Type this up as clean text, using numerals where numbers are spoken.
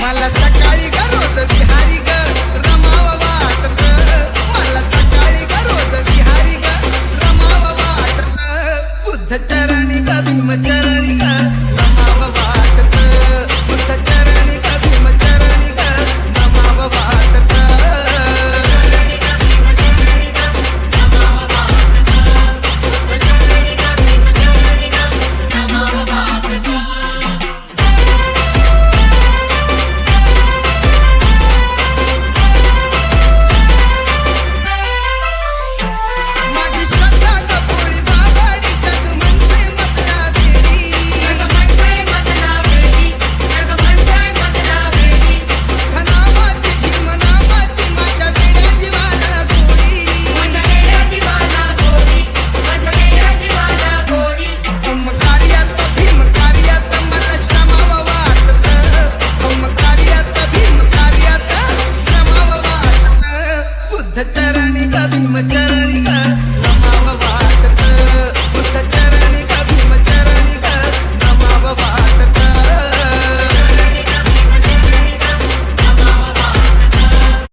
मला सकाळी ग रोज विहारी ग रमाव वाटत, मला सकाळी ग रोज विहारी ग रमाव वाटत, बुद्ध चरणी ग भीम चरणी ग रमाव वाटत, बुद्ध चरणी ग भीम चरणी ग रमाव वाटत. चरणी ग भीम